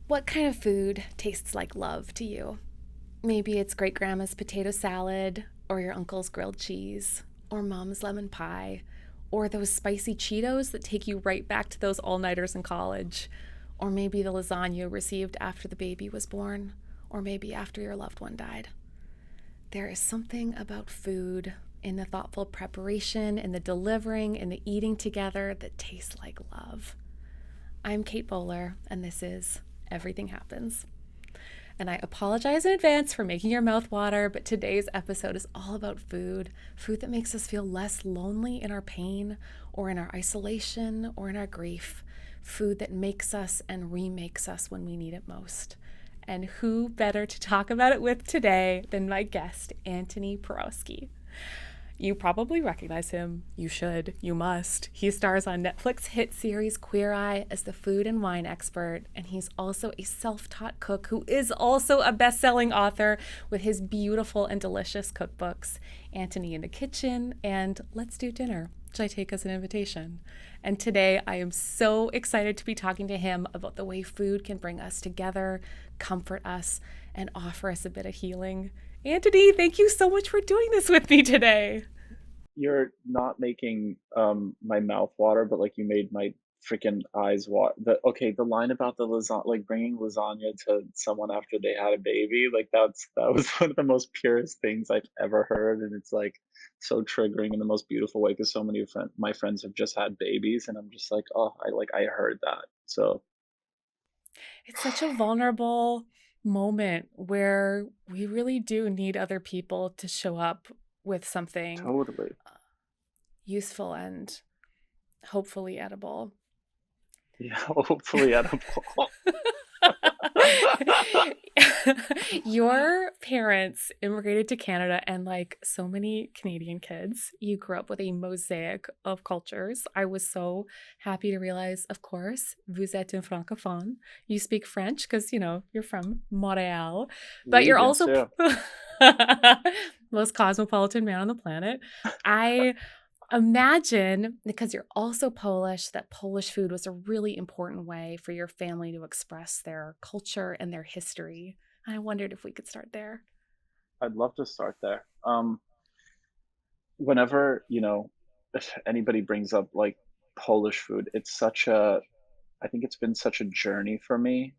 What kind of food tastes like love to you? Maybe it's great grandma's potato salad, or your uncle's grilled cheese, or mom's lemon pie, or those spicy Cheetos that take you right back to those all nighters in college, or maybe the lasagna you received after the baby was born, or maybe after your loved one died. There is something about food, in the thoughtful preparation, in the delivering, in the eating together, that tastes like love. I'm Kate Bowler, and this is Everything Happens. And I apologize in advance for making your mouth water, but today's episode is all about food. Food that makes us feel less lonely in our pain, or in our isolation, or in our grief. Food that makes us and remakes us when we need it most. And who better to talk about it with today than my guest, Antoni Porowski. You probably recognize him. You should. You must. He stars on Netflix hit series Queer Eye as the food and wine expert, and he's also a self-taught cook who is also a best-selling author with his beautiful and delicious cookbooks, Antoni in the Kitchen and Let's Do Dinner, which I take as an invitation. And today I am so excited to be talking to him about the way food can bring us together, comfort us, and offer us a bit of healing. Antoni, thank you so much for doing this with me today. You're not making my mouth water, but like you made my freaking eyes water. The line about the lasagna, like bringing lasagna to someone after they had a baby, like that was one of the most purest things I've ever heard, and it's like so triggering in the most beautiful way because so many of my friends have just had babies, and I'm just like, oh, I heard that. So It's such a vulnerable moment where we really do need other people to show up with something totally. useful and hopefully edible. Yeah, hopefully edible. Your parents immigrated to Canada, and like so many Canadian kids, you grew up with a mosaic of cultures. I was so happy to realize, of course, vous êtes un francophone. You speak French because, you're from Montreal, but Oui, you're bien also sûr. most cosmopolitan man on the planet. I imagine, because you're also Polish, that Polish food was a really important way for your family to express their culture and their history. And I wondered if we could start there. I'd love to start there. Whenever, if anybody brings up like Polish food, I think it's been such a journey for me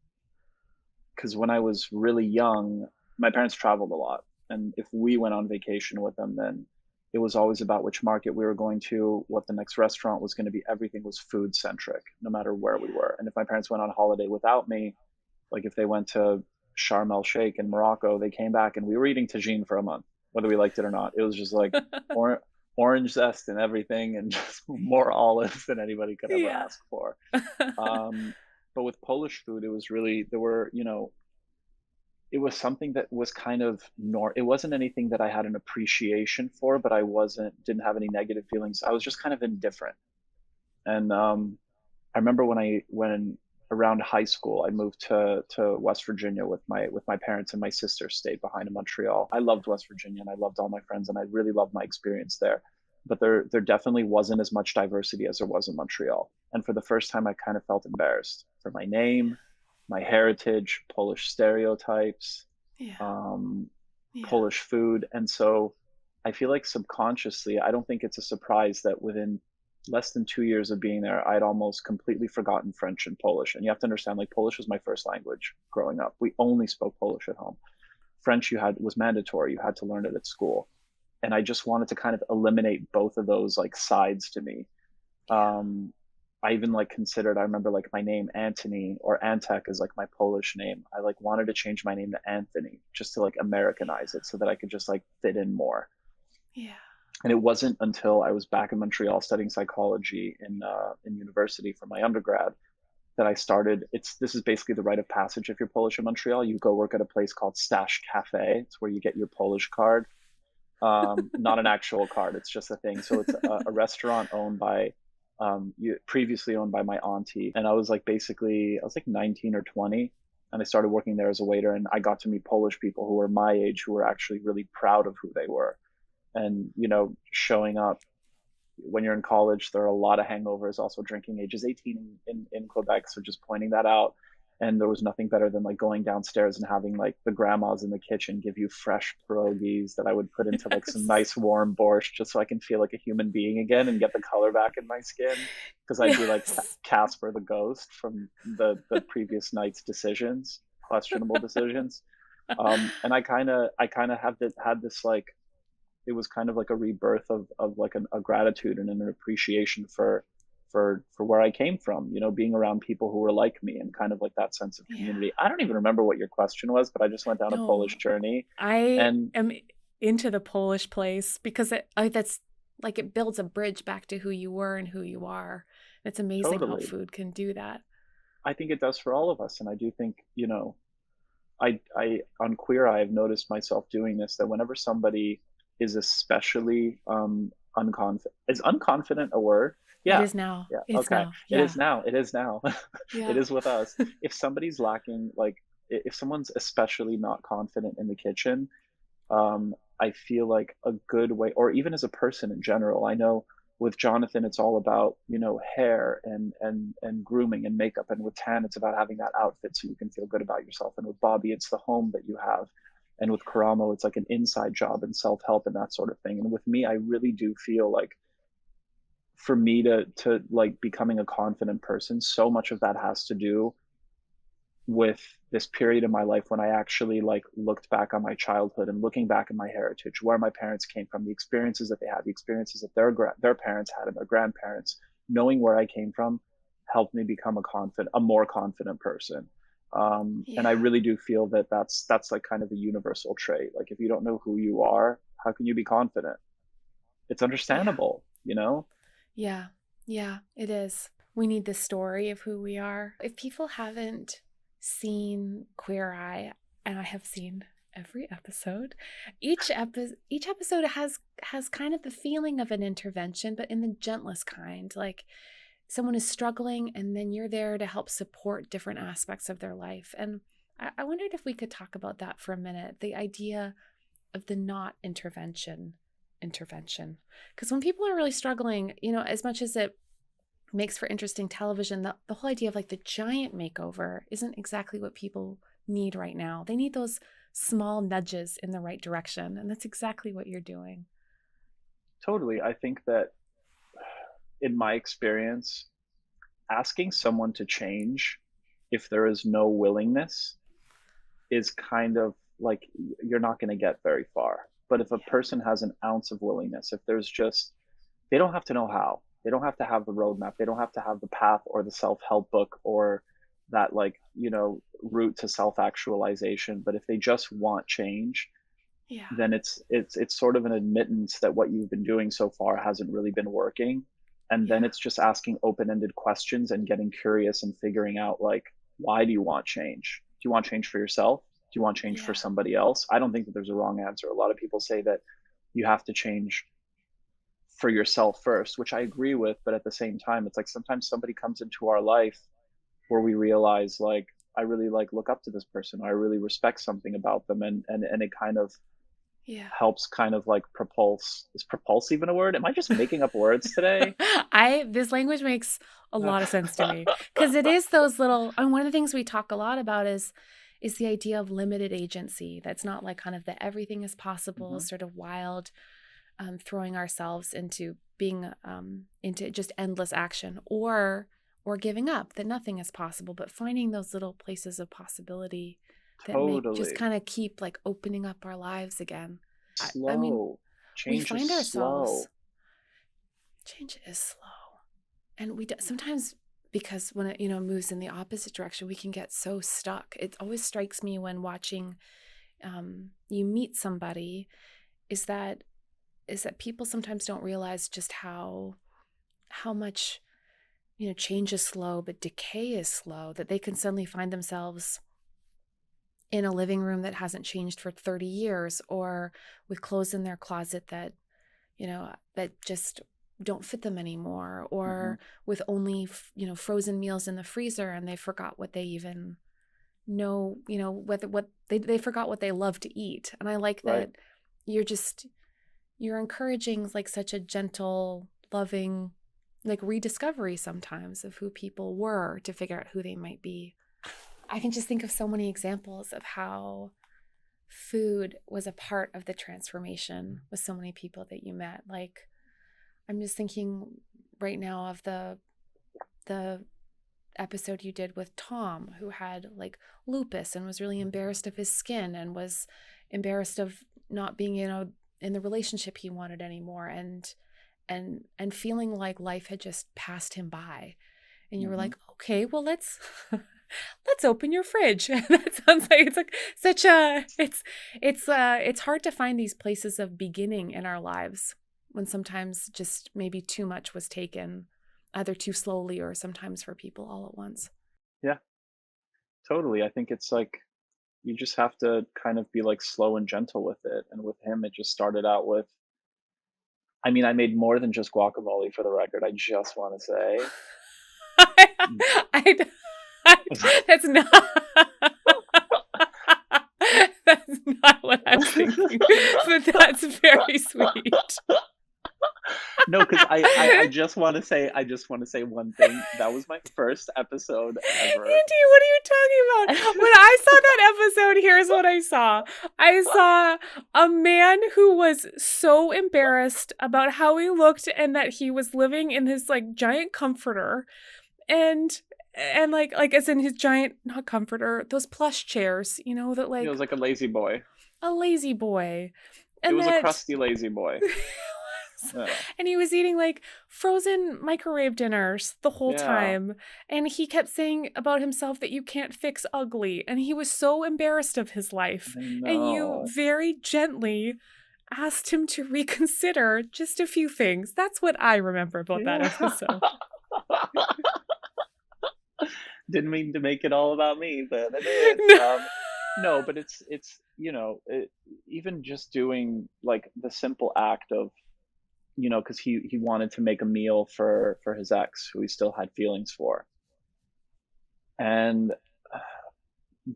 because when I was really young, my parents traveled a lot. And if we went on vacation with them, then it was always about which market we were going to, what the next restaurant was going to be. Everything was food centric, no matter where we were. And if my parents went on holiday without me, like if they went to Sharm el Sheikh in Morocco, they came back and we were eating tagine for a month, whether we liked it or not. It was just like or, orange zest and everything, and just more olives than anybody could ever Yeah. ask for. Um, but with Polish food, it was really there were it was something that was kind of it wasn't anything that I had an appreciation for, but I wasn't didn't have any negative feelings. I was just kind of indifferent. And I remember when around high school I moved to West Virginia with my parents, and my sister stayed behind in Montreal. I loved West Virginia and I loved all my friends and I really loved my experience there. But there definitely wasn't as much diversity as there was in Montreal. And for the first time I kind of felt embarrassed for my name, my heritage, Polish stereotypes, Yeah. um, Yeah. Polish food. And so I feel like subconsciously, I don't think it's a surprise that within less than 2 years of being there, I'd almost completely forgotten French and Polish. And you have to understand, like Polish was my first language growing up. We only spoke Polish at home. French you had was mandatory. You had to learn it at school. And I just wanted to kind of eliminate both of those like sides to me. Yeah. Um, I even like considered, I remember like my name Antony or Antek is like my Polish name. I like wanted to change my name to Anthony just to like Americanize it so that I could just like fit in more. Yeah. And it wasn't until I was back in Montreal studying psychology in university for my undergrad that I started. This is basically the rite of passage if you're Polish in Montreal. You go work at a place called Stash Cafe. It's where you get your Polish card. Not an actual card. It's just a thing. So it's a restaurant owned by previously owned by my auntie, and I was like 19 or 20, and I started working there as a waiter, and I got to meet Polish people who were my age who were actually really proud of who they were, and showing up when you're in college, there are a lot of hangovers. Also, drinking age is 18 in Quebec, so just pointing that out. And there was nothing better than like going downstairs and having like the grandmas in the kitchen give you fresh pierogies that I would put into like some Yes. nice warm borscht just so I can feel like a human being again and get the color back in my skin. Because I'd be like Yes. Casper the ghost from the previous night's decisions, questionable decisions. And I kind of had this like, it was kind of like a rebirth of like a gratitude and an appreciation for where I came from, being around people who were like me and kind of like that sense of Yeah. community. I don't even remember what your question was, but I just went down a No, Polish journey. I And am into the Polish place because that's like it builds a bridge back to who you were and who you are. It's amazing how totally, food can do that. I think it does for all of us. And I do think, I on Queer Eye, I've noticed myself doing this, that whenever somebody is especially unconfident, is unconfident a word? It Yeah. is now. Yeah. It's Okay. now. It is Yeah. now. It is now. It Yeah. is with us. If somebody's lacking, like if someone's especially not confident in the kitchen, I feel like a good way, or even as a person in general, I know with Jonathan, it's all about, hair and grooming and makeup. And with Tan, it's about having that outfit so you can feel good about yourself. And with Bobby, it's the home that you have. And with Karamo, it's like an inside job and self-help and that sort of thing. And with me, I really do feel like for me to like becoming a confident person, so much of that has to do with this period in my life when I actually like looked back on my childhood and looking back at my heritage, where my parents came from, the experiences that they had, the experiences that their parents had and their grandparents, knowing where I came from helped me become a more confident person. And I Yeah. really do feel that that's like kind of a universal trait. Like if you don't know who you are, how can you be confident? It's Yeah. understandable. Yeah. Yeah. It is. We need the story of who we are. If people haven't seen Queer Eye, and I have seen every episode, each episode has kind of the feeling of an intervention, but in the gentlest kind. Like someone is struggling, and then you're there to help support different aspects of their life. And I wondered if we could talk about that for a minute. The idea of the not intervention. Because when people are really struggling, as much as it makes for interesting television, the whole idea of like the giant makeover isn't exactly what people need right now. They need those small nudges in the right direction. And that's exactly what you're doing. Totally. I think that in my experience, asking someone to change if there is no willingness is kind of like you're not going to get very far. But if a Yeah. person has an ounce of willingness, if there's just, they don't have to know how, they don't have to have the roadmap, they don't have to have the path or the self help book or that, like, route to self actualization. But if they just want change, Yeah. then it's sort of an admittance that what you've been doing so far hasn't really been working. And then Yeah. it's just asking open-ended questions and getting curious and figuring out like, why do you want change? Do you want change for yourself? Do you want change for Yeah. somebody else? I don't think that there's a wrong answer. A lot of people say that you have to change for yourself first, which I agree with, but at the same time, it's like sometimes somebody comes into our life where we realize like, I really like look up to this person, or I really respect something about them, and it kind of Yeah. helps kind of like propulse. Is propulse even a word? Am I just making up words today? I this language makes a lot of sense to me because it is those little, and one of the things we talk a lot about is the idea of limited agency. That's not like kind of the everything is possible Hmm. sort of wild, throwing ourselves into being into just endless action, or giving up that nothing is possible, but finding those little places of possibility that make just Totally. kind of keep like opening up our lives again. I mean, Slow. we Change is find ourselves, slow. change is slow, and we sometimes, because when it moves in the opposite direction, we can get so stuck. It always strikes me when watching, you meet somebody, is that people sometimes don't realize just how much change is slow, but decay is slow, that they can suddenly find themselves in a living room that hasn't changed for 30 years, or with clothes in their closet that that just don't fit them anymore, Hmm. or with only frozen meals in the freezer, and they forgot what they even know, whether what they forgot what they love to eat. And I like Right. that you're encouraging like such a gentle, loving, like rediscovery sometimes of who people were to figure out who they might be. I can just think of so many examples of how food was a part of the transformation with so many people that you met. Like, I'm just thinking right now of the episode you did with Tom, who had like lupus and was really embarrassed of his skin and was embarrassed of not being in the relationship he wanted anymore, and feeling like life had just passed him by. And you were Hmm. like, okay, well, let's open your fridge. That sounds like it's like such a it's hard to find these places of beginning in our lives when sometimes just maybe too much was taken, either too slowly or sometimes for people all at once. Yeah, totally. I think it's like you just have to kind of be like slow and gentle with it. And with him, it just started out with, I mean, I made more than just guacamole for the record. I just want to say. I, I, that's not that's not what I was thinking, but that's very sweet. No, because I I just want to say one thing. That was my first episode ever. Andy, what are you talking about? When I saw that episode, here's what I saw. I saw a man who was so embarrassed about how he looked and that he was living in his like giant comforter and like as in his giant not comforter, those plush chairs, that It like was like a lazy boy. a lazy boy. It And was a that crusty lazy boy. Yeah. and he was eating like frozen microwave dinners the whole Yeah. time. And he kept saying about himself that you can't fix ugly. And he was so embarrassed of his life. I And you know. very gently asked him to reconsider just a few things. That's what I remember about that Yeah. episode. Didn't mean to make it all about me, but I did. No, but it's even just doing like the simple act of, because he wanted to make a meal for his ex who he still had feelings for, and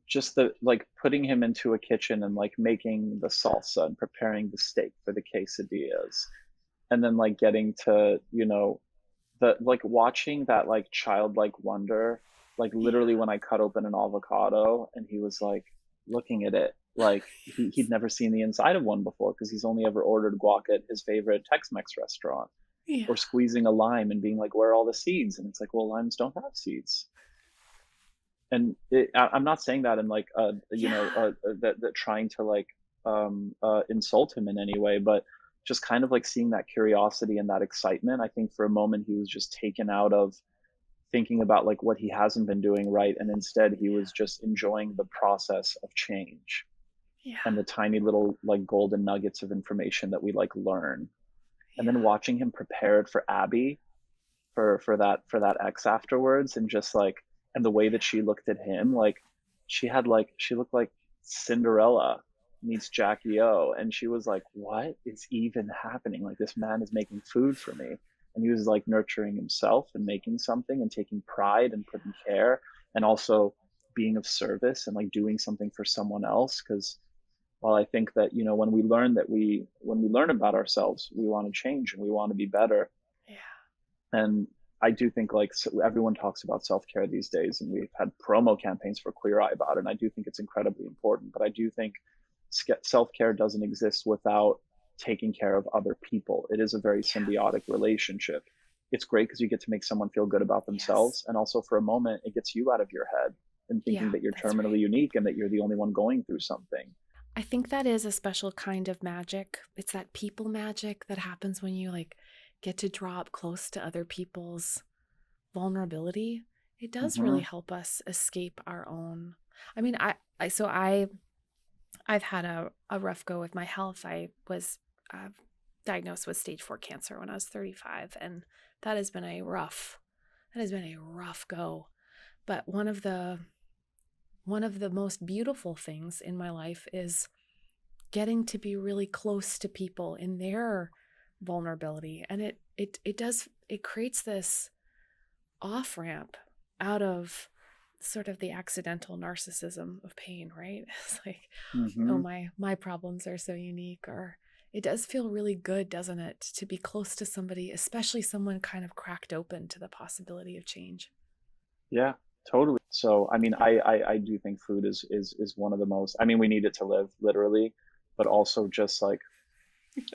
just the like putting him into a kitchen and like making the salsa and preparing the steak for the quesadillas, and then like getting to, the like watching that like childlike wonder, like literally Yeah. when I cut open an avocado and he was like looking at it like he'd never seen the inside of one before because he's only ever ordered guac at his favorite Tex-Mex restaurant, Yeah. or squeezing a lime and being like, where are all the seeds? And it's like, well, limes don't have seeds. And I'm not saying that in like Yeah. that trying to like insult him in any way, but just kind of like seeing that curiosity and that excitement. I think for a moment he was just taken out of thinking about like what he hasn't been doing right, and instead he was just enjoying the process of change Yeah. and the tiny little like golden nuggets of information that we like learn. And then Yeah. watching him prepared for Abby, for that ex afterwards, and just like, and the way that she looked at him, like she looked like Cinderella meets Jackie O, and she was like, what is even happening? Like, this man is making food for me. And he was like nurturing himself and making something and taking pride and putting care, and also being of service and like doing something for someone else. Because while I think that, when we learn about ourselves, we want to change and we want to be better. Yeah. And I do think like, so everyone talks about self-care these days, and we've had promo campaigns for Queer Eye about it, and I do think it's incredibly important. But I do think self-care doesn't exist without taking care of other people. It is a very Yeah. symbiotic relationship. It's great because you get to make someone feel good about Yes. themselves, and also for a moment it gets you out of your head and thinking Yeah, that you're that's terminally right. unique and that you're the only one going through something. I think that is a special kind of magic. It's that people magic that happens when you like get to draw up close to other people's vulnerability. It does really Hmm. help us escape our own. I mean, I've had a rough go with my health. I was uh, diagnosed with stage 4 cancer when I was 35, and that has been a rough go. But one of the most beautiful things in my life is getting to be really close to people in their vulnerability, and it creates this off ramp out of sort of the accidental narcissism of pain, right? It's like, oh, Hmm. my problems are so unique. Or it does feel really good, doesn't it, to be close to somebody, especially someone kind of cracked open to the possibility of change. Yeah. Totally. So, I mean, I do think food is one of the most, I mean, we need it to live, literally, but also just like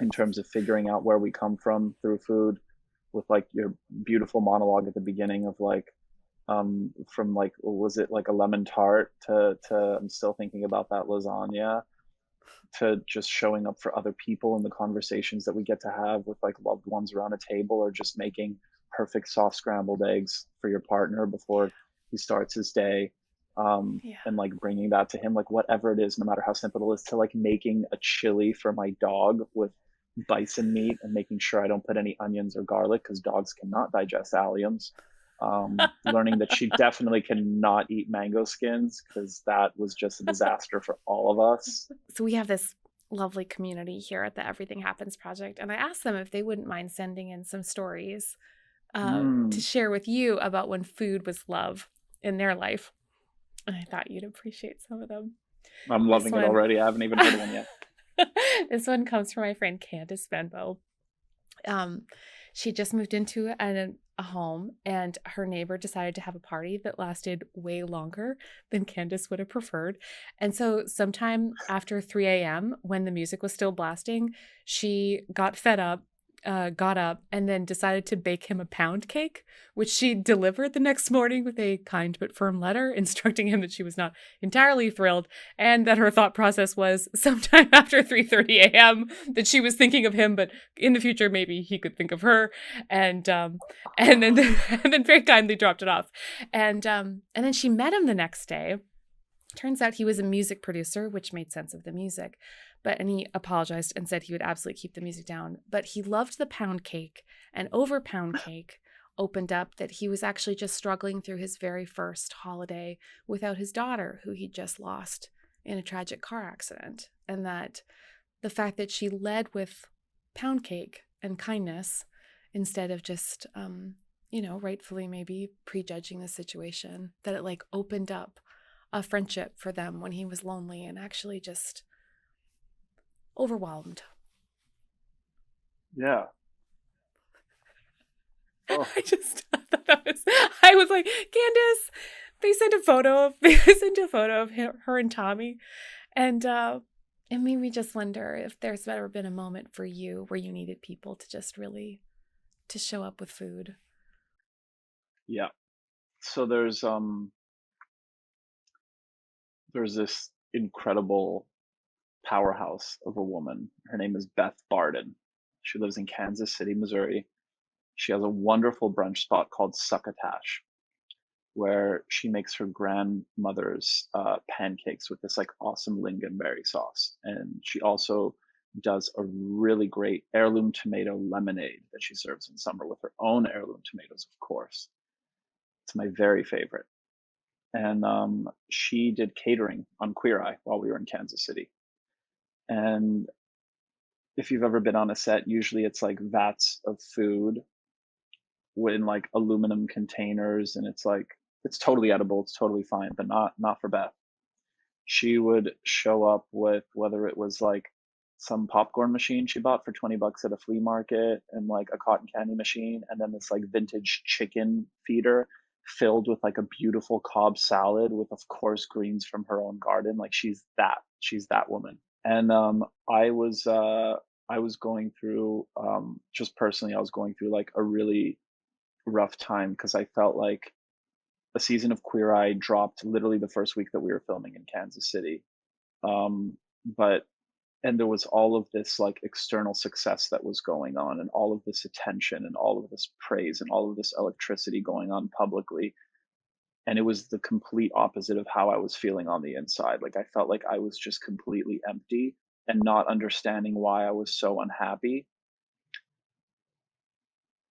in terms of figuring out where we come from through food, with like your beautiful monologue at the beginning of like, from like, was it like a lemon tart to I'm still thinking about that lasagna, to just showing up for other people in the conversations that we get to have with like loved ones around a table, or just making perfect soft scrambled eggs for your partner before he starts his day. Yeah. And like bringing that to him, like whatever it is, no matter how simple it is, to like making a chili for my dog with bison meat and making sure I don't put any onions or garlic because dogs cannot digest alliums. Learning that she definitely cannot eat mango skins because that was just a disaster for all of us. So we have this lovely community here at the Everything Happens Project, and I asked them if they wouldn't mind sending in some stories to Mm, share with you about when food was love in their life. And I thought you'd appreciate some of them. I'm This loving it one, already. I haven't even heard one yet. this one comes from my friend Candace Benbow. Um, she just moved into a home, and her neighbor decided to have a party that lasted way longer than Candace would have preferred. And so, sometime after 3 a.m., when the music was still blasting, she got fed up. Got up and then decided to bake him a pound cake, which she delivered the next morning with a kind but firm letter instructing him that she was not entirely thrilled, and that her thought process was sometime after 3:30 a.m. that she was thinking of him, but in the future maybe he could think of her, and and then and then very kindly dropped it off, and then she met him the next day. Turns out he was a music producer, which made sense of the music, and he apologized and said he would absolutely keep the music down, but he loved the pound cake, and over pound cake opened up that he was actually just struggling through his very first holiday without his daughter, who he'd just lost in a tragic car accident, and that the fact that she led with pound cake and kindness instead of just rightfully maybe prejudging the situation, that it like opened up a friendship for them when he was lonely and actually just overwhelmed. Yeah. Oh, I thought that was, I was like, Candace, they sent a photo of her and Tommy, and it made me just wonder if there's ever been a moment for you where you needed people to just really to show up with food. yeah. So there's this incredible powerhouse of a woman. Her name is Beth Barden. She lives in Kansas City, Missouri. She has a wonderful brunch spot called Succotash, where she makes her grandmother's pancakes with this like awesome lingonberry sauce. And she also does a really great heirloom tomato lemonade that she serves in summer with her own heirloom tomatoes, of course. It's my very favorite. And she did catering on Queer Eye while we were in Kansas City. And if you've ever been on a set, usually it's like vats of food in like aluminum containers, and it's like it's totally edible, it's totally fine, but not for Beth. She would show up with whether it was like some popcorn machine she bought for 20 bucks at a flea market, and like a cotton candy machine, and then this like vintage chicken feeder filled with like a beautiful Cobb salad with of course greens from her own garden. Like she's that woman. And I was going through, just personally, I was going through like a really rough time because I felt like a season of Queer Eye dropped literally the first week that we were filming in Kansas City. But and there was all of this like external success that was going on, and all of this attention, and all of this praise, and all of this electricity going on publicly. And it was the complete opposite of how I was feeling on the inside. Like I felt like I was just completely empty and not understanding why I was so unhappy,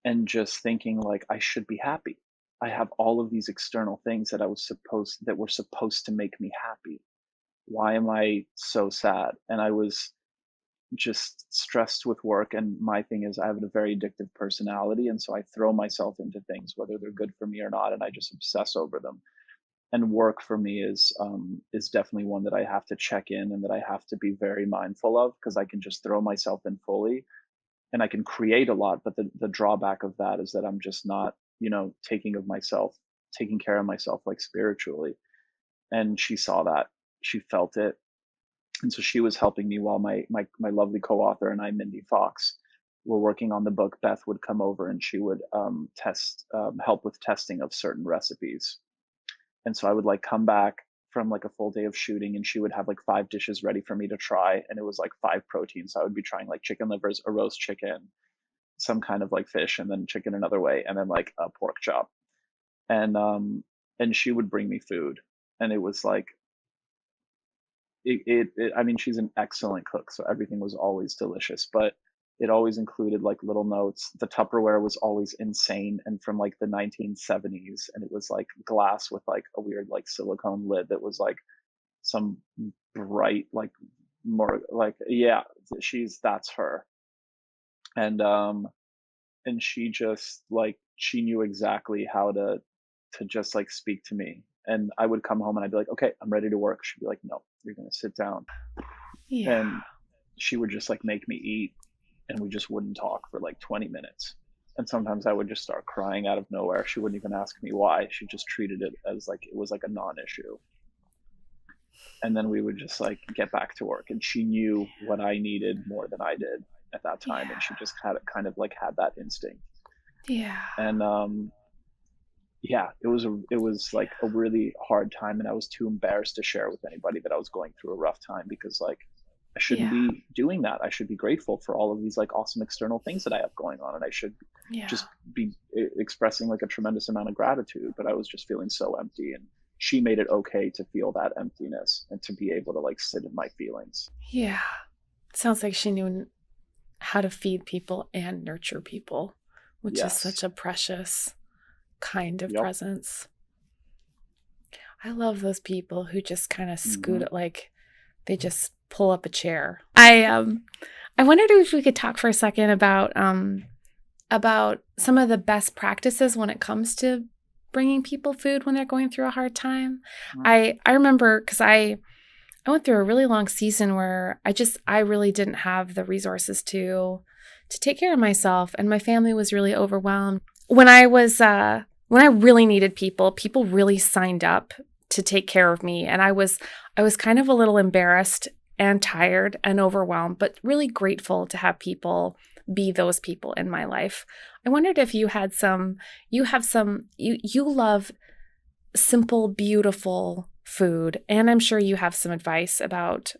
and just thinking like I should be happy. I have all of these external things that were supposed to make me happy. Why am I so sad? And I was just stressed with work, and my thing is I have a very addictive personality, and so I throw myself into things whether they're good for me or not, and I just obsess over them. And work for me is definitely one that I have to check in, and that I have to be very mindful of, because I can just throw myself in fully, and I can create a lot, but the drawback of that is that I'm just not, taking of myself taking care of myself like spiritually. And she saw that, she felt it. And so she was helping me while my lovely co-author and I, Mindy Fox, were working on the book. Beth would come over and she would help with testing of certain recipes. And so I would like come back from like a full day of shooting and she would have like 5 dishes ready for me to try. And it was like 5 proteins. So I would be trying like chicken livers, a roast chicken, some kind of like fish, and then chicken another way, and then like a pork chop. And she would bring me food. And it was like I mean, she's an excellent cook, so everything was always delicious, but it always included like little notes. The Tupperware was always insane and from like the 1970s, and it was like glass with like a weird like silicone lid that was like some bright like more like, yeah, she's that's her. And and she just like she knew exactly how to just like speak to me. And I would come home and I'd be like, okay, I'm ready to work. She'd be like, no, you're gonna sit down. Yeah. And she would just like make me eat, and we just wouldn't talk for like 20 minutes. And sometimes I would just start crying out of nowhere. She wouldn't even ask me why. She just treated it as like it was like a non-issue. And then we would just like get back to work. And she knew what I needed more than I did at that time. And Yeah. she just had it kind of like had that instinct. Yeah. And yeah, it was like a really hard time, and I was too embarrassed to share with anybody that I was going through a rough time, because like I shouldn't Yeah. be doing that. I should be grateful for all of these like awesome external things that I have going on, and I should Yeah. just be expressing like a tremendous amount of gratitude. But I was just feeling so empty, and she made it okay to feel that emptiness and to be able to like sit in my feelings. Yeah. Sounds like she knew how to feed people and nurture people, which is such Yes. a precious kind of Yep. presence. I love those people who just kind of scoot Hmm. it, like they just pull up a chair. I wondered if we could talk for a second about some of the best practices when it comes to bringing people food when they're going through a hard time. I remember because I went through a really long season where I really didn't have the resources to take care of myself, and my family was really overwhelmed. When I really needed people, people really signed up to take care of me, and I was kind of a little embarrassed and tired and overwhelmed, but really grateful to have people be those people in my life. I wondered if you love simple, beautiful food. And I'm sure you have some advice about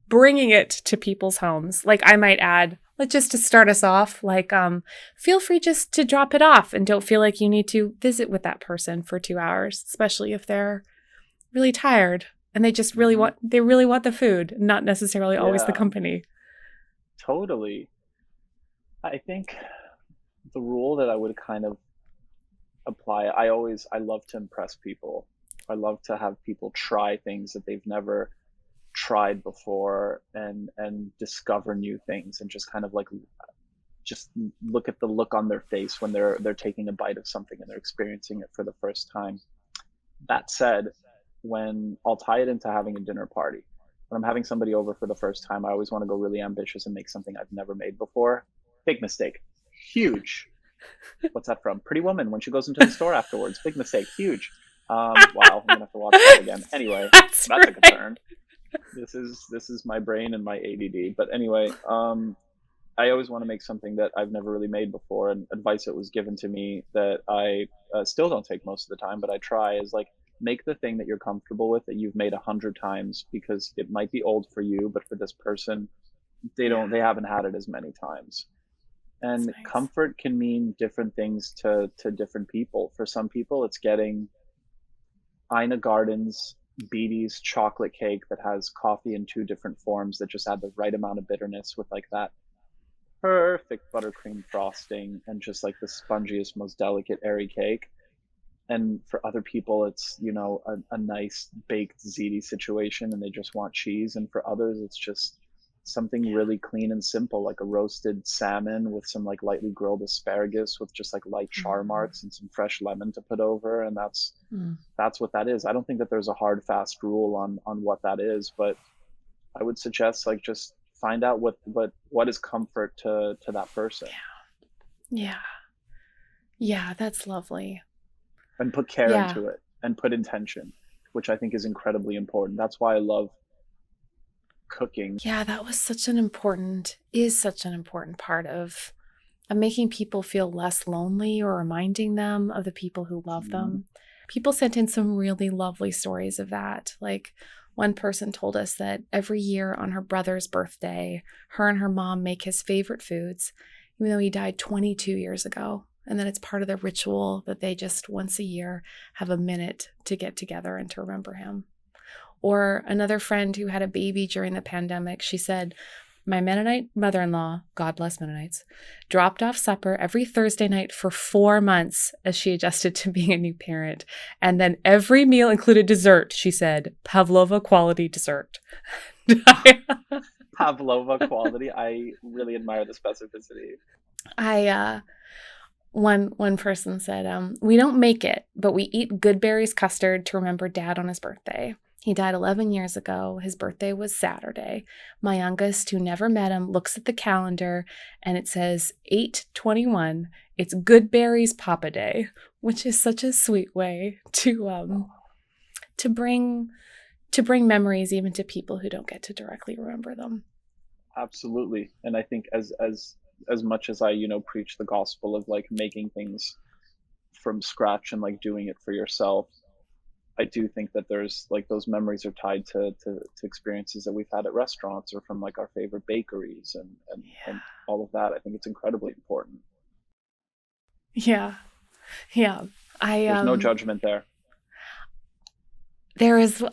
bringing it to people's homes. Like I might add, like just to start us off, like feel free just to drop it off and don't feel like you need to visit with that person for 2 hours, especially if they're really tired and they just Hmm. really want the food, not necessarily always the Yeah, company. totally. I think the rule that I would kind of apply, I love to impress people. I love to have people try things that they've never tried before, and discover new things, and just kind of like just look at the look on their face when they're taking a bite of something and they're experiencing it for the first time. That said, when I'll tie it into having a dinner party, when I'm having somebody over for the first time, I always want to go really ambitious and make something I've never made before. Big mistake. Huge. What's that from? Pretty Woman, when she goes into the store afterwards. Big mistake. Huge. Wow, I'm gonna have to watch that again. Anyway, That's that took a right. turn. This is my brain and my ADD. But anyway, I always want to make something that I've never really made before. And advice that was given to me that I still don't take most of the time, but I try, is like, make the thing that you're comfortable with, that you've made 100 times, because it might be old for you, but for this person, Yeah, they haven't had it as many times. that's And nice. comfort can mean different things to different people. For some people, it's getting Ina Garden's Beatty's chocolate cake that has coffee in 2 different forms that just add the right amount of bitterness with like that perfect buttercream frosting, and just like the spongiest, most delicate, airy cake. And for other people, it's, a nice baked ziti situation and they just want cheese. And for others, it's just something really clean and simple, like a roasted salmon with some like lightly grilled asparagus with just like light char Mm, marks and some fresh lemon to put over. And mm. that's what that is. I don't think that there's a hard fast rule on what that is, but I would suggest like just find out what is comfort to that person. Yeah, yeah, that's lovely. and put care Yeah. into it and put intention, which I think is incredibly important. That's why I love cooking. Yeah, that was is such an important part of making people feel less lonely or reminding them of the people who love Mhm. them. People sent in some really lovely stories of that. Like one person told us that every year on her brother's birthday, her and her mom make his favorite foods, even though he died 22 years ago. And then it's part of the ritual that they just once a year have a minute to get together and to remember him. Or another friend who had a baby during the pandemic, she said, my Mennonite mother in law, God bless Mennonites, dropped off supper every Thursday night for 4 months as she adjusted to being a new parent. And then every meal included dessert, she said, Pavlova quality dessert. Pavlova quality. I really admire the specificity. I one person said, "We don't make it, but we eat Goodberry's custard to remember Dad on his birthday. He died 11 years ago. His birthday was Saturday. My youngest, who never met him, looks at the calendar and it says 8/21. It's Goodberry's Papa Day," which is such a sweet way to bring memories even to people who don't get to directly remember them. Absolutely. And I think as much as I, preach the gospel of like making things from scratch and like doing it for yourself, I do think that there's like those memories are tied to experiences that we've had at restaurants or from like our favorite bakeries and all of that. I think it's incredibly important. Yeah. Yeah. I There's no judgment there. there is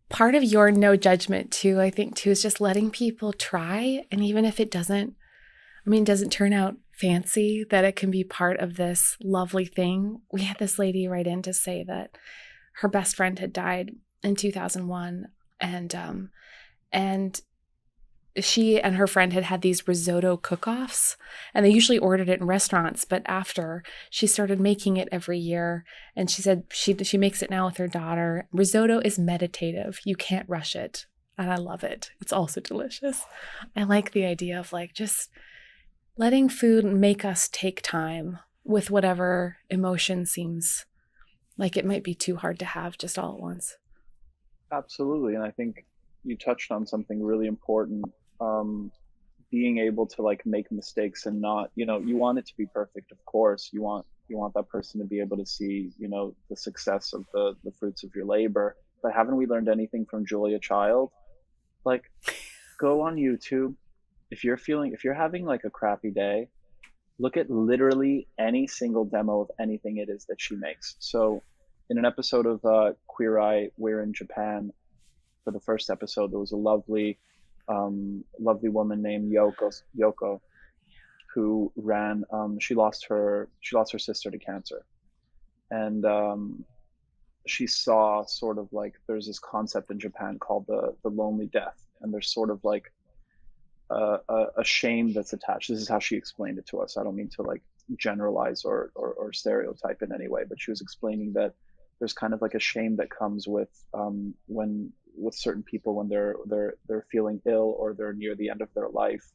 part of your no judgment too, I think too, is just letting people try. And even if it doesn't turn out fancy, that it can be part of this lovely thing. We had this lady write in to say that her best friend had died in 2001, and she and her friend had had these risotto cook-offs, and they usually ordered it in restaurants, but after, she started making it every year, and she said she makes it now with her daughter. Risotto is meditative. You can't rush it. And I love it. It's also delicious. I like the idea of like just letting food make us take time with whatever emotion seems like it might be too hard to have just all at once. Absolutely. And I think you touched on something really important. Um, Being able to like make mistakes and not, you want it to be perfect, of course. You want that person to be able to see, the success of the fruits of your labor. But haven't we learned anything from Julia Child? Like, go on YouTube. If you're having like a crappy day, look at literally any single demo of anything it is that she makes. So in an episode of Queer Eye, we're in Japan. For the first episode, there was a lovely woman named Yoko, who ran. She lost her sister to cancer, and she saw sort of like there's this concept in Japan called the lonely death, and there's sort of like a shame that's attached. This is how she explained it to us. I don't mean to like generalize or stereotype in any way, but she was explaining that there's kind of like a shame that comes with when with certain people when they're feeling ill or they're near the end of their life.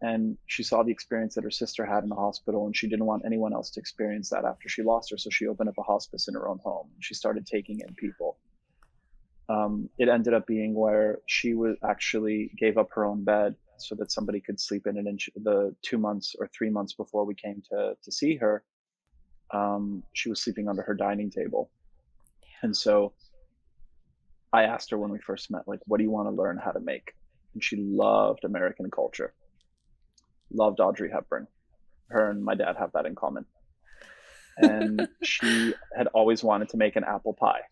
And she saw the experience that her sister had in the hospital, and she didn't want anyone else to experience that after she lost her. So she opened up a hospice in her own home. She started taking in people. It ended up being where she was actually gave up her own bed so that somebody could sleep in it. And the 2 months or 3 months before we came to see her, she was sleeping under her dining table. And so I asked her when we first met, like, what do you want to learn how to make? And she loved American culture, loved Audrey Hepburn. Her and my dad have that in common. And she had always wanted to make an apple pie.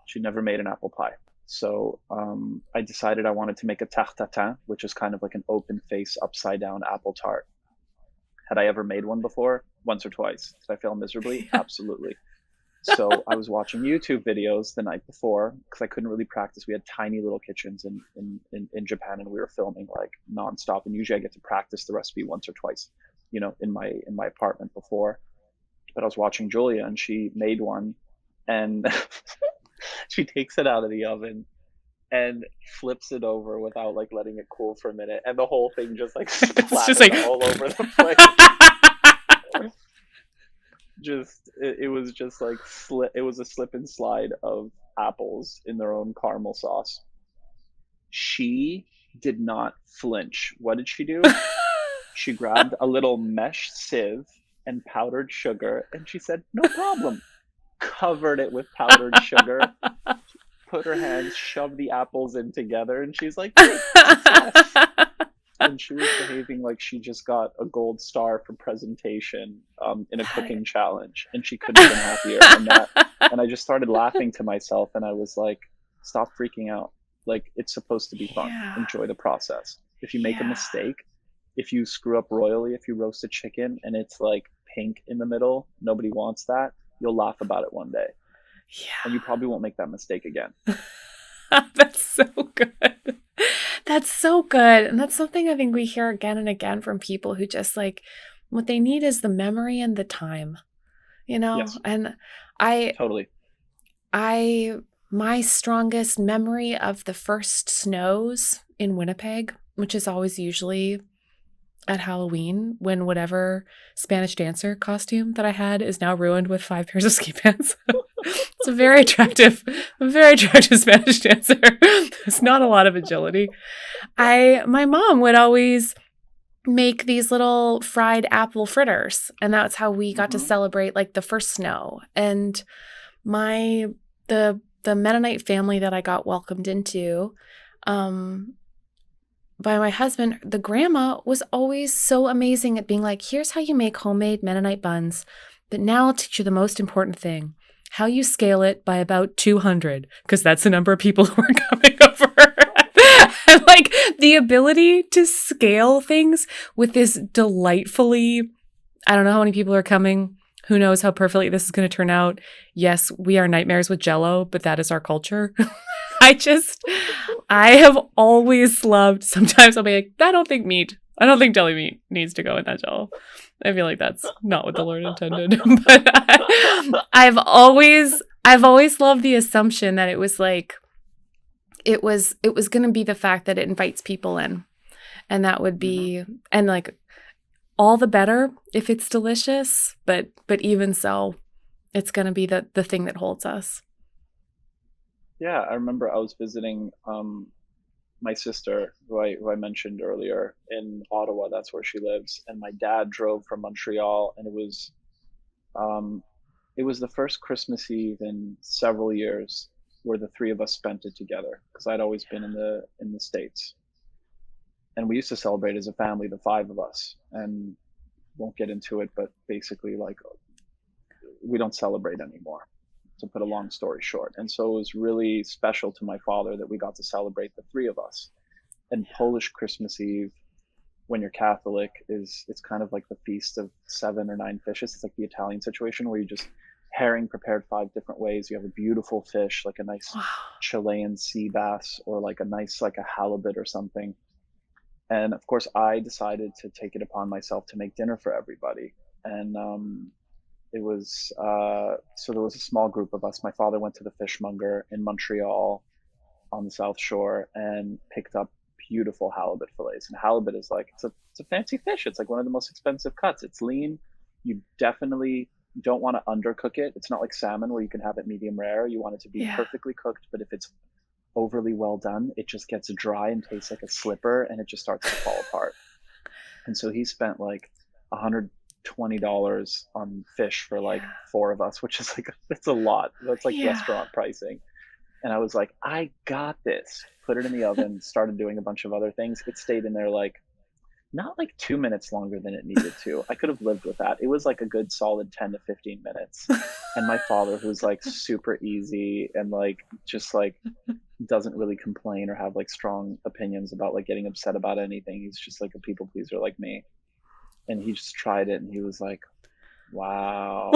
She never made an apple pie. So I decided I wanted to make a tarte tatin, which is kind of like an open face, upside down apple tart. Had I ever made one before? Once or twice. Did I fail miserably? Absolutely. So I was watching YouTube videos the night before because I couldn't really practice. We had tiny little kitchens in Japan, and we were filming like nonstop. And usually I get to practice the recipe once or twice, in my apartment before. But I was watching Julia, and she made one, and she takes it out of the oven and flips it over without like letting it cool for a minute, and the whole thing just like It's just splatters like all over the place. just it was just like it was a slip and slide of apples in their own caramel sauce. She did not flinch. What did she do? She grabbed a little mesh sieve and powdered sugar, and she said, "No problem." Covered it with powdered sugar, put her hands, shoved the apples in together, and she's like, "Great, success." And she was behaving like she just got a gold star for presentation in a cooking challenge, and she couldn't have been happier. And I just started laughing to myself, and I was like, "Stop freaking out. Like it's supposed to be fun. Yeah. Enjoy the process. If you make a Yeah. mistake, if you screw up royally, if you roast a chicken and it's like pink in the middle, nobody wants that. You'll laugh about it one day, and you probably won't make that mistake again." Yeah. That's so good. That's so good. And that's something I think we hear again and again from people who just like what they need is the memory and the time, you know? Yes, And I totally. I my strongest memory of the first snows in Winnipeg, which is always usually at Halloween when whatever Spanish dancer costume that I had is now ruined with 5 pairs of ski pants. It's a very attractive Spanish dancer. There's not a lot of agility. My mom would always make these little fried apple fritters, and that's how we got to Hmm. celebrate like the first snow. And my the Mennonite family that I got welcomed into, um, by my husband, the grandma was always so amazing at being like, here's how you make homemade Mennonite buns. But now I'll teach you the most important thing how you scale it by about 200, because that's the number of people who are coming over. And like the ability to scale things with this delightfully, I don't know how many people are coming. Who knows how perfectly this is going to turn out? Yes, we are nightmares with Jello, but that is our culture. I just, I have always loved. Sometimes I'll be like, I don't think deli meat needs to go in that Jello. I feel like that's not what the Lord intended. But I've always loved the assumption that it was like, it was going to be the fact that it invites people in, and that would Hmm. be, and like all the better if it's delicious. But even so, it's going to be the thing that holds us. Yeah, I remember I was visiting my sister, who I mentioned earlier in Ottawa. That's where she lives. And my dad drove from Montreal, and um, it was the first Christmas Eve in several years where the three of us spent it together because I'd always been in the States, and we used to celebrate as a family, the five of us. And won't get into it, but basically, like we don't celebrate anymore, to put a long story short. And so it was really special to my father that we got to celebrate the three of us. And Polish Christmas Eve, when you're Catholic, is it's kind of like the feast of seven or nine fishes. It's like the Italian situation where you just herring prepared five different ways. You have a beautiful fish, like a nice Wow. Chilean sea bass, or like a nice like a halibut or something. And of course, I decided to take it upon myself to make dinner for everybody. And it was so there was a small group of us. My father went to the fishmonger in Montreal on the South Shore and picked up beautiful halibut fillets. And halibut is like it's a fancy fish. It's like one of the most expensive cuts. It's lean. You definitely don't want to undercook it. It's not like salmon where you can have it medium rare. You want it to be Yeah. perfectly cooked, but if it's overly well done, it just gets dry and tastes like a slipper, and it just starts to fall apart. And so he spent like $120 on fish for like Yeah. four of us, which is like that's a lot. That's like Yeah. restaurant pricing. And I was like, I got this. Put it in the oven, started doing a bunch of other things. It stayed in there like not like 2 minutes longer than it needed to. I could have lived with that. It was like a good solid 10 to 15 minutes. And my father, who's like super easy and like just like doesn't really complain or have like strong opinions about like getting upset about anything. He's just like a people pleaser like me. And he just tried it and he was like, wow.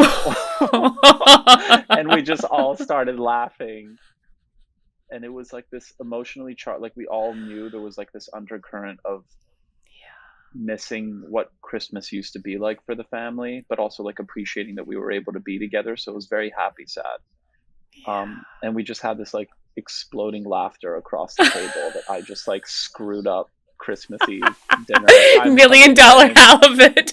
And we just all started laughing. And it was like this emotionally charged, like we all knew there was like this undercurrent of missing what Christmas used to be like for the family, but also like appreciating that we were able to be together. So it was very happy, sad. And we just had this like exploding laughter across the table that I just like screwed up Christmas Eve dinner. Yeah. I'm $1 million to blame. halibut.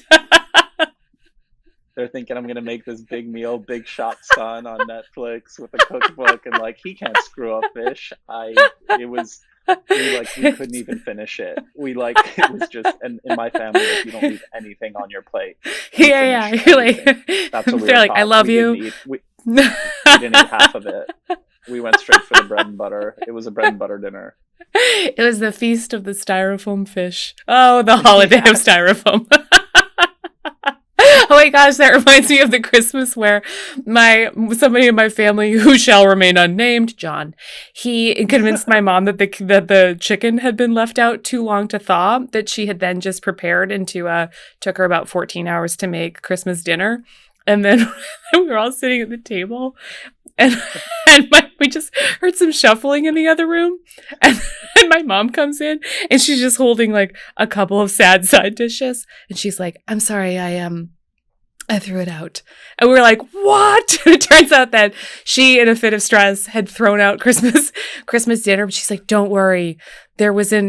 They're thinking I'm gonna make this big meal, Big Shot Son on Netflix with a cookbook, and like he can't screw up fish. It was, we couldn't even finish it. We like it was just, and in my family, like you don't leave anything on your plate. We Yeah, finished yeah. You're like, everything. That's what we they're were like, I taught. love you. We didn't eat half of it. We went straight for the bread and butter. It was a bread and butter dinner. It was the feast of the styrofoam fish. Oh, the holiday of Yes. styrofoam. Oh my gosh, that reminds me of the Christmas where somebody in my family who shall remain unnamed, John, he convinced my mom that the chicken had been left out too long to thaw, that she had then just prepared into took her about 14 hours to make Christmas dinner. And then we were all sitting at the table and we just heard some shuffling in the other room, and my mom comes in and she's just holding like a couple of sad side dishes, and she's like, "I'm sorry, I threw it out." And we were like, "What?" It turns out that she, in a fit of stress, had thrown out Christmas dinner. But she's like, "Don't worry, there's a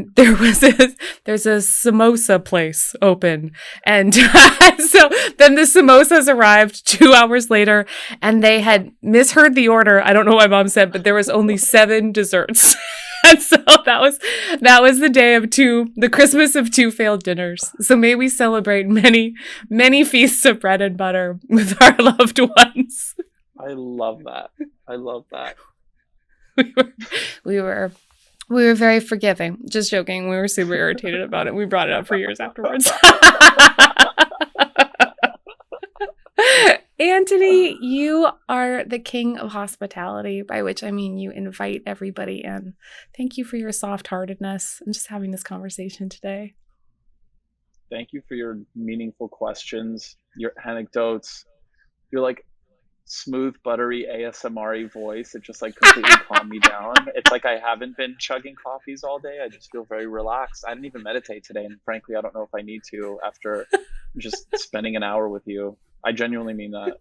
samosa place open." And so then the samosas arrived 2 hours later, and they had misheard the order. I don't know what my mom said, but there was only 7 desserts. And so that was the Christmas of 2 failed dinners. So may we celebrate many, many feasts of bread and butter with our loved ones. I love that. I love that. We were, we were, we were very forgiving. Just joking. We were super irritated about it. We brought it up for years afterwards. Antoni, you are the king of hospitality, by which I mean you invite everybody in. Thank you for your soft-heartedness and just having this conversation today. Thank you for your meaningful questions, your anecdotes, your like smooth, buttery ASMR voice. It just like completely calmed me down. It's like I haven't been chugging coffees all day. I just feel very relaxed. I didn't even meditate today, and frankly, I don't know if I need to after just spending an hour with you. I genuinely mean that.